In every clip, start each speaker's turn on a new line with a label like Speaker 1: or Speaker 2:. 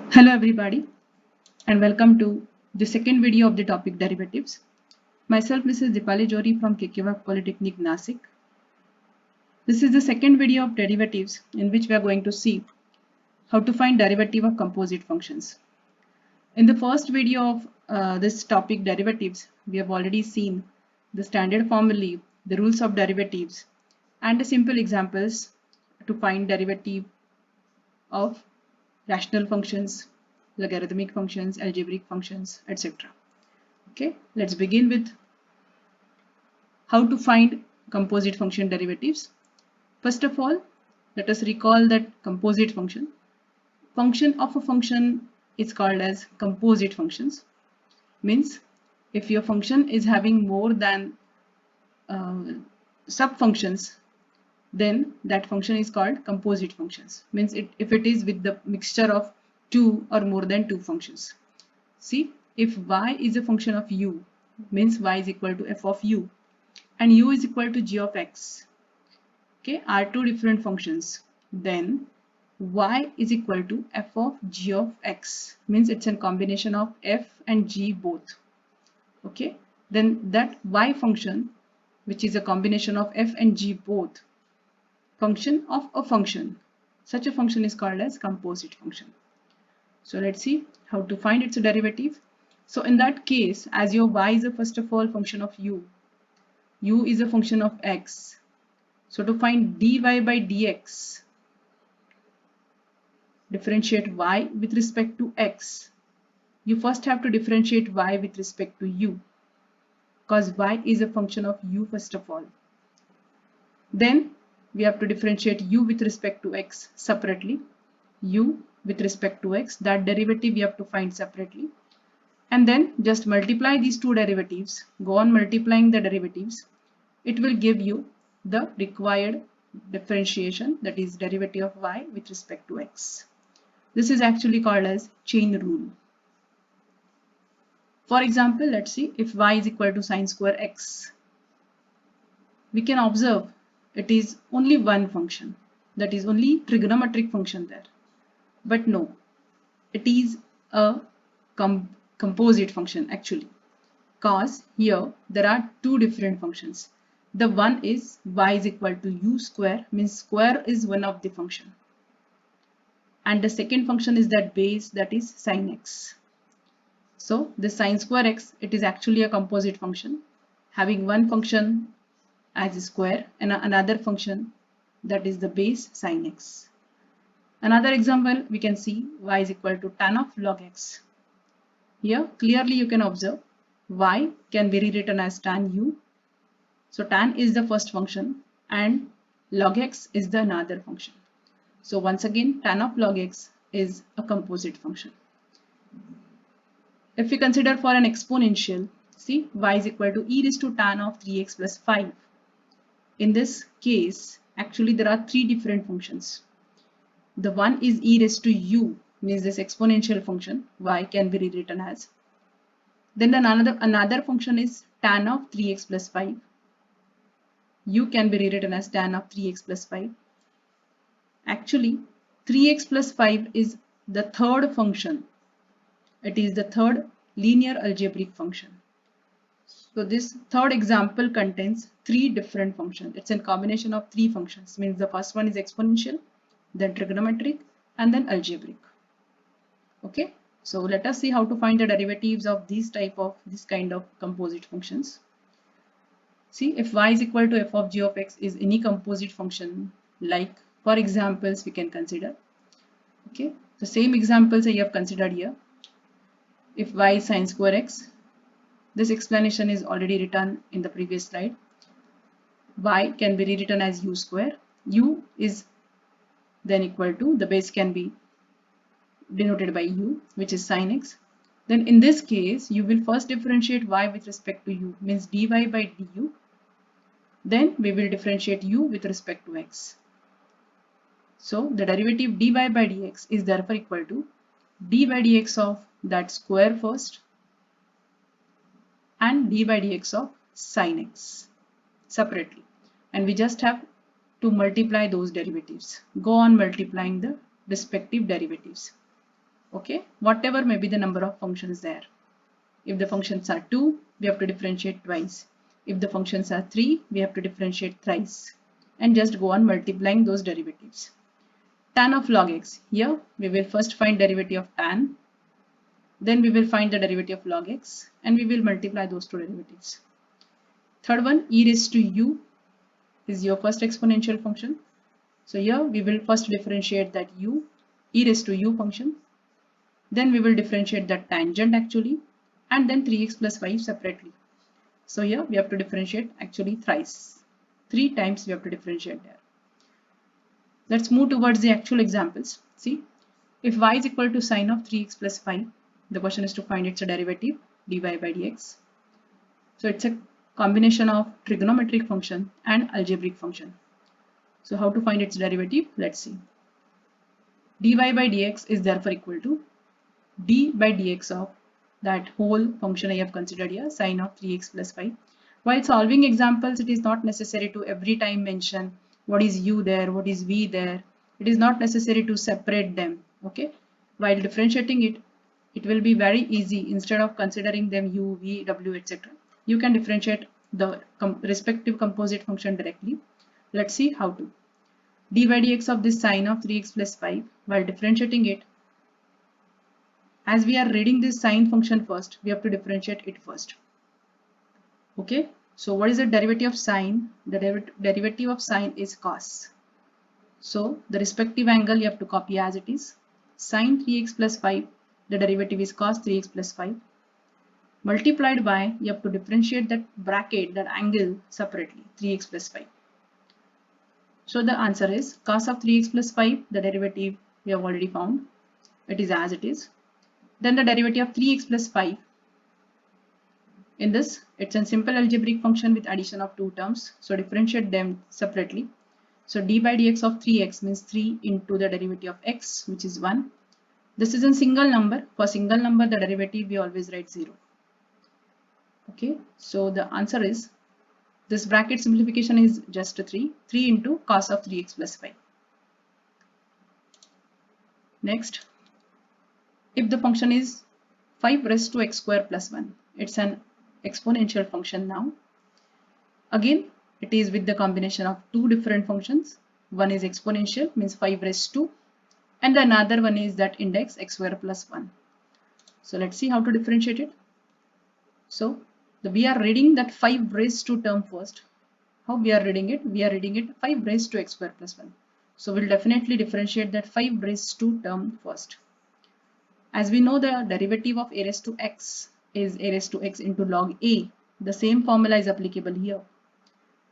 Speaker 1: Hello everybody and welcome to the second video of the topic derivatives. Myself Mrs. Dipali Jori from KK Polytechnic Nasik. This is the second video of derivatives in which we are going to see how to find derivative of composite functions. In the first video of this topic derivatives, we have already seen the standard formulae, the rules of derivatives and the simple examples to find derivative of rational functions, logarithmic functions, algebraic functions, etc. Okay, let's begin with how to find composite function derivatives. First of all, let us recall that composite function. Function of a function is called as composite functions. Means if your function is having more than sub-functions, then that function is called composite functions. Means if it is with the mixture of two or more than two functions. See, if y is a function of u, means y is equal to f of u and u is equal to g of x, okay, are two different functions, then y is equal to f of g of x, means it's a combination of f and g both. Okay, then that y function, which is a combination of f and g both, function of a function, such a function is called as composite function. So let's see how to find its derivative. So in that case, as your y is a first of all function of u is a function of x. So to find dy by dx, differentiate y with respect to x, you first have to differentiate y with respect to u, because y is a function of u first of all. Then we have to differentiate u with respect to x separately, u with respect to x, that derivative we have to find separately, and then just multiply these two derivatives, go on multiplying the derivatives, it will give you the required differentiation, that is derivative of y with respect to x. This is actually called as chain rule. For example, let's see, if y is equal to sine square x, we can observe it is only one function, that is only trigonometric function there. But no, it is a composite function actually, because here there are two different functions. The one is y is equal to u square, means square is one of the function, and the second function is that base, that is sine x. So this sine square x, it is actually a composite function having one function as a square and another function, that is the base sine x. Another example, we can see y is equal to tan of log x. Here clearly you can observe y can be rewritten as tan u. So tan is the first function and log x is the another function. So once again, tan of log x is a composite function. If we consider for an exponential, see, y is equal to e raised to tan of 3x plus 5. In this case, actually there are three different functions. The one is e raised to u, means this exponential function y can be rewritten as. Then another function is tan of 3x plus 5. U can be rewritten as tan of 3x plus 5. Actually, 3x plus 5 is the third function. It is the third linear algebraic function. So this third example contains three different functions. It's a combination of three functions, means the first one is exponential, then trigonometric, and then algebraic. Okay, so let us see how to find the derivatives of this kind of composite functions. See, if y is equal to f of g of x is any composite function, like for examples we can consider. Okay, the same examples I have considered here. If y is sine square x, this explanation is already written in the previous slide. Y can be rewritten as u square. U is then equal to, the base can be denoted by u, which is sine x. Then in this case, you will first differentiate y with respect to u, means dy by du. Then we will differentiate u with respect to x. So the derivative dy by dx is therefore equal to d by dx of that square first and d by dx of sine x separately. And we just have to multiply those derivatives. Go on multiplying the respective derivatives. Okay, whatever may be the number of functions there. If the functions are 2, we have to differentiate twice. If the functions are 3, we have to differentiate thrice. And just go on multiplying those derivatives. Tan of log x. Here we will first find derivative of tan. Then we will find the derivative of log x. And we will multiply those two derivatives. Third one, e raised to u is your first exponential function. So here we will first differentiate that u, e raised to u function. Then we will differentiate that tangent actually, and then 3x plus 5 separately. So here we have to differentiate actually thrice. 3 times we have to differentiate there. Let's move towards the actual examples. See, if y is equal to sine of 3x plus 5, the question is to find its derivative dy by dx. So it's a combination of trigonometric function and algebraic function. So how to find its derivative? Let's see. dy by dx is therefore equal to d by dx of that whole function I have considered here, sine of 3x plus 5. While solving examples, it is not necessary to every time mention what is u there, what is v there. It is not necessary to separate them. Okay. While differentiating it, it will be very easy. Instead of considering them u, v, w, etc., you can differentiate the respective composite function directly. Let's see how to. d by dx of this sine of 3x plus 5, while differentiating it, as we are reading this sine function first, we have to differentiate it first. Okay, so what is the derivative of sine? The derivative of sine is cos. So the respective angle you have to copy as it is. Sine 3x plus 5, the derivative is cos 3x plus 5. Multiplied by, you have to differentiate that bracket, that angle separately, 3x plus 5. So the answer is cos of 3x plus 5, the derivative we have already found. It is as it is. Then the derivative of 3x plus 5. In this, it's a simple algebraic function with addition of two terms. So differentiate them separately. So d by dx of 3x means 3 into the derivative of x, which is 1. This is a single number. For single number, the derivative we always write 0. Okay, so the answer is, this bracket simplification is just 3. 3 into cos of 3x plus 5. Next, if the function is 5 raised to x square plus 1, it's an exponential function now. Again, it is with the combination of two different functions. One is exponential, means 5 raised to, and the another one is that index x square plus 1. So let's see how to differentiate it. So we are reading that 5 raised to term first. How we are reading it? We are reading it 5 raised to x square plus 1. So we'll definitely differentiate that 5 raised to term first. As we know, the derivative of a raised to x is a raised to x into log a. The same formula is applicable here.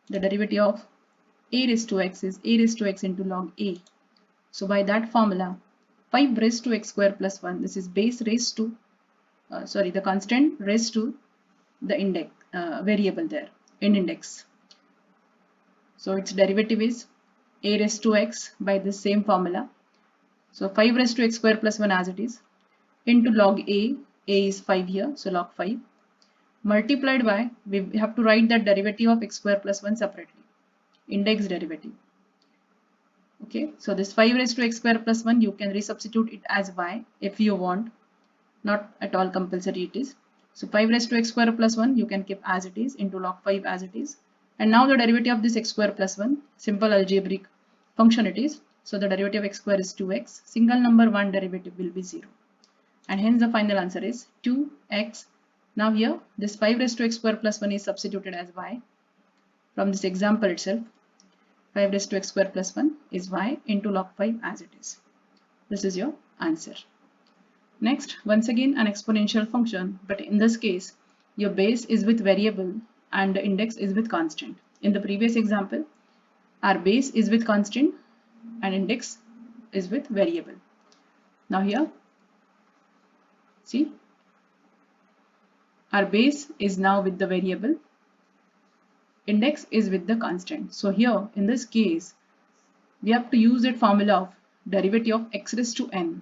Speaker 1: The derivative of a raised to x is a raised to x into log a. So by that formula, 5 raised to x square plus 1, this is base raised to, the constant raised to the index variable there in index. So its derivative is a raised to x by this same formula. So 5 raised to x square plus 1 as it is, into log a is 5 here, so log 5, multiplied by, we have to write that derivative of x square plus 1 separately, index derivative. Okay, so this 5 raised to x square plus 1, you can resubstitute it as y if you want, not at all compulsory it is. So 5 raised to x square plus 1, you can keep as it is, into log 5 as it is. And now the derivative of this x square plus 1, simple algebraic function it is. So the derivative of x square is 2x, single number 1 derivative will be 0. And hence the final answer is 2x. Now here, this 5 raised to x square plus 1 is substituted as y. From this example itself, 5 raised to x square plus 1 is y into log 5 as it is. This is your answer. Next, once again an exponential function, but in this case, your base is with variable and the index is with constant. In the previous example, our base is with constant and index is with variable. Now here, see, our base is now with the variable, index is with the constant. So here in this case, we have to use that formula of derivative of x raised to n.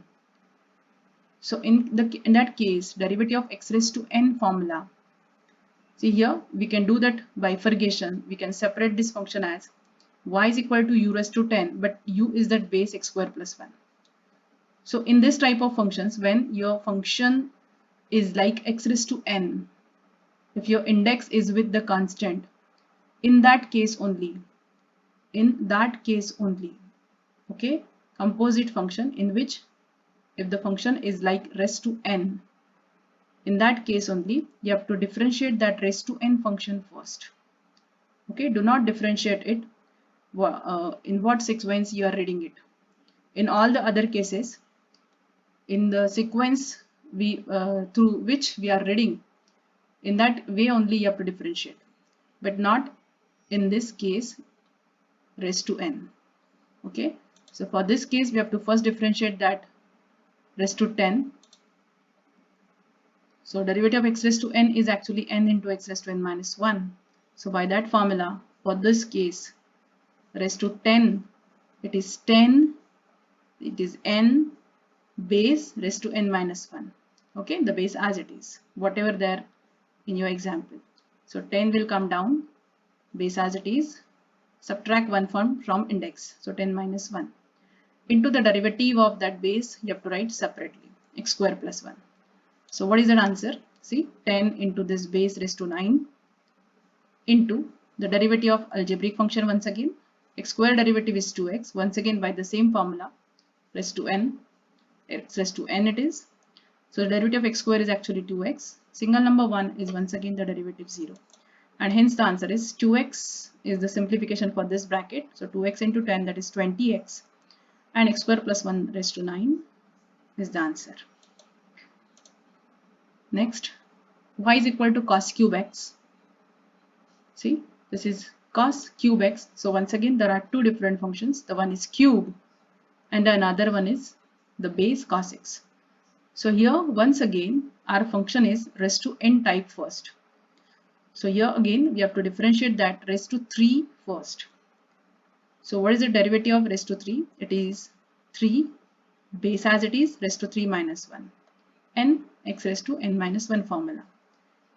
Speaker 1: So in that case, derivative of x raised to n formula, see here we can do that bifurcation. We can separate this function as y is equal to u raised to 10, but u is that base x square plus 1. So in this type of functions, when your function is like x raised to n, if your index is with the constant, in that case only, okay, composite function in which if the function is like raised to n, in that case only you have to differentiate that raised to n function first. Okay, do not differentiate it in what sequence you are reading it. In all the other cases, in the sequence through which we are reading, in that way only you have to differentiate, but not in this case raised to n. Okay, so for this case we have to first differentiate that raised to 10. So derivative of x raised to n is actually n into x raised to n minus 1. So by that formula, for this case raised to 10, it is n base raised to n minus 1. Okay, the base as it is, whatever there in your example. So 10 will come down, base as it is, subtract 1 from index, so 10 minus 1. Into the derivative of that base, you have to write separately, x square plus 1. So what is that answer? See, 10 into this base raised to 9 into the derivative of algebraic function once again. X square derivative is 2x, once again by the same formula, raised to n, x raised to n it is. So the derivative of x square is actually 2x. Single number 1 is once again the derivative 0. And hence the answer is 2x is the simplification for this bracket. So 2x into 10, that is 20x. And x square plus 1 raised to 9 is the answer. Next, y is equal to cos cube x. See, this is cos cube x. So once again, there are two different functions. The one is cube and another one is the base cos x. So here, once again, our function is raised to n type first. So here again, we have to differentiate that raised to 3 first. So what is the derivative of raised to 3? It is 3 base as it is raised to 3 minus 1. N x raised to n minus 1 formula.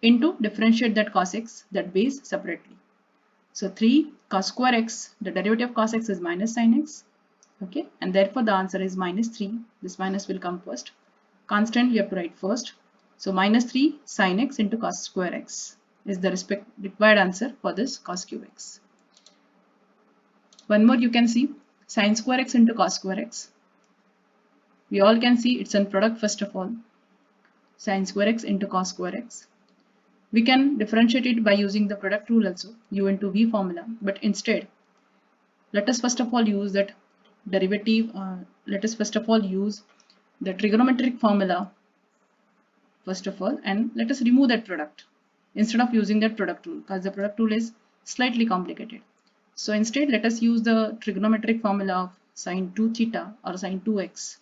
Speaker 1: Into differentiate that cos x, that base separately. So 3 cos square x, the derivative of cos x is minus sin x. Okay, and therefore the answer is minus 3. This minus will come first. Constant you have to write first. So minus 3 sin x into cos square x is the required answer for this cos cube x. One more you can see, sin square x into cos square x. We all can see it's a product first of all. Sin square x into cos square x. We can differentiate it by using the product rule also, u into v formula, but instead let us first of all use that derivative, let us first of all use the trigonometric formula first of all, and let us remove that product instead of using that product rule, because the product rule is slightly complicated. So instead let us use the trigonometric formula of sin 2 theta or sin 2x.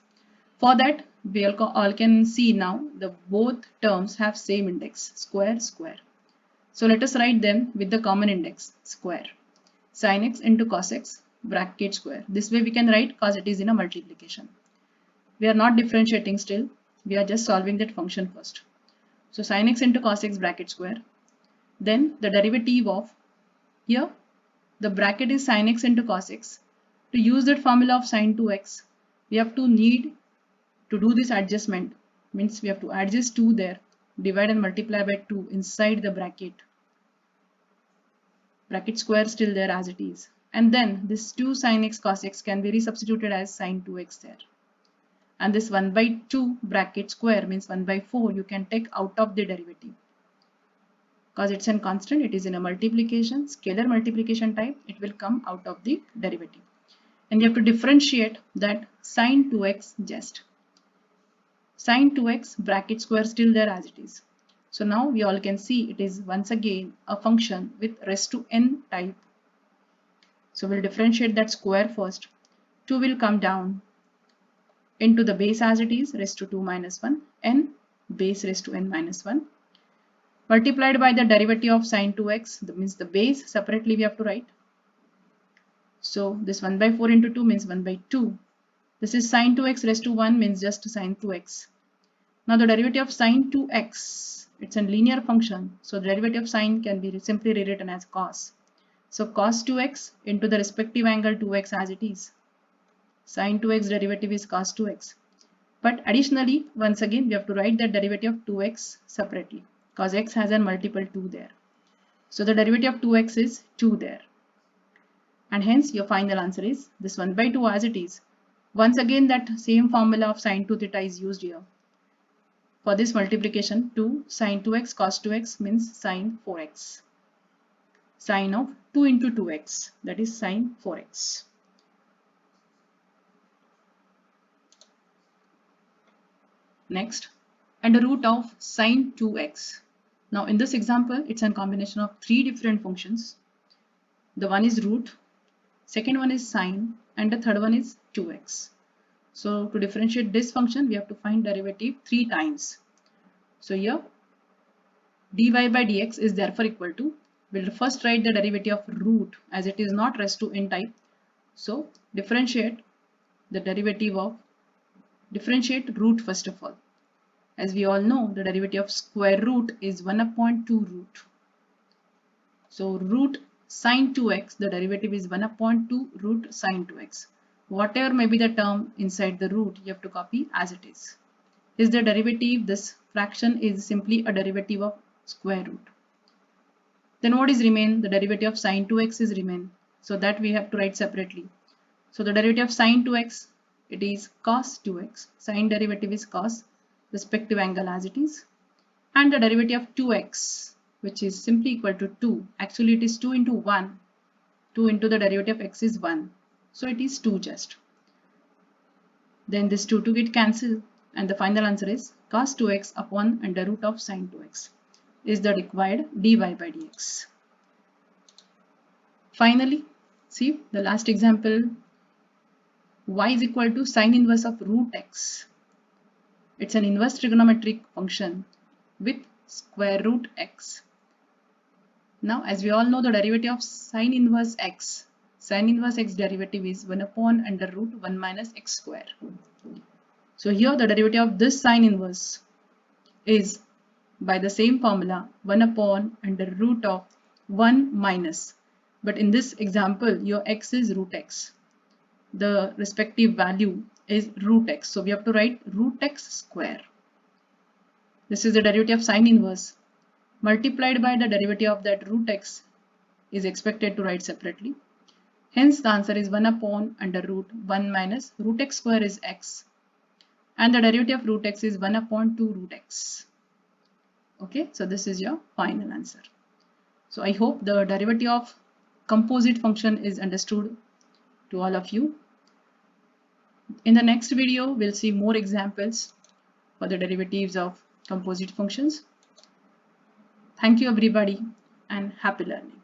Speaker 1: For that we all can see now the both terms have same index, square square. So let us write them with the common index, square. Sin x into cos x bracket square. This way we can write because it is in a multiplication. We are not differentiating still, we are just solving that function first. So sin x into cos x bracket square. Then the derivative of, here the bracket is sin x into cos x. To use that formula of sin 2x, we have to need to do this adjustment, means we have to adjust 2 there, divide and multiply by 2 inside the bracket. Bracket square still there as it is. And then this 2 sin x cos x can be resubstituted as sin 2x there. And this 1 by 2 bracket square means 1 by 4 you can take out of the derivative. Because it's a constant, it is in a multiplication, scalar multiplication type, it will come out of the derivative. And you have to differentiate that sin 2x just. Sin 2x bracket square still there as it is. So now we all can see it is once again a function with raised to n type. So we'll differentiate that square first. 2 will come down into the base as it is raised to 2 minus 1, n base raised to n minus 1, multiplied by the derivative of sin 2x, that means the base separately we have to write. So this 1 by 4 into 2 means 1 by 2. This is sin 2x raised to 1 means just sin 2x. Now the derivative of sin 2x, it's a linear function. So the derivative of sin can be simply rewritten as cos. So cos 2x into the respective angle 2x as it is. Sin 2x derivative is cos 2x. But additionally, once again, we have to write the derivative of 2x separately because x has a multiple 2 there. So the derivative of 2x is 2 there. And hence your final answer is this 1 by 2 as it is. Once again, that same formula of sine 2 theta is used here. For this multiplication, 2 sine 2x cos 2x means sine 4x. Sine of 2 into 2x, that is sine 4x. Next, under root of sine 2x. Now in this example, it's a combination of three different functions. The one is root, second one is sine, and the third one is 2x. So to differentiate this function, we have to find derivative 3 times. So here dy by dx is therefore equal to, we'll first write the derivative of root as it is not raised to n type. So differentiate root first of all. As we all know, the derivative of square root is 1 upon 2 root. So root sine 2x, the derivative is 1 upon 2 root sine 2x. Whatever may be the term inside the root, you have to copy as it is. Is the derivative, this fraction is simply a derivative of square root. Then what is remain? The derivative of sine 2x is remain. So that we have to write separately. So the derivative of sine 2x, it is cos 2x. Sine derivative is cos, respective angle as it is. And the derivative of 2x, which is simply equal to 2. Actually it is 2 into 1. 2 into the derivative of x is 1. So it is 2 just. Then this 2 get cancelled and the final answer is cos 2x upon under root of sine 2x is the required dy by dx. Finally, see the last example, y is equal to sine inverse of root x. It's an inverse trigonometric function with square root x. Now as we all know, the derivative of sine inverse x derivative is 1 upon under root 1 minus x square. So here the derivative of this sine inverse is by the same formula 1 upon under root of 1 minus. But in this example, your x is root x. The respective value is root x. So we have to write root x square. This is the derivative of sine inverse multiplied by the derivative of that root x is expected to write separately. Hence the answer is 1 upon under root 1 minus root x square is x. And the derivative of root x is 1 upon 2 root x. Okay, so this is your final answer. So I hope the derivative of composite function is understood to all of you. In the next video, we'll see more examples for the derivatives of composite functions. Thank you everybody and happy learning.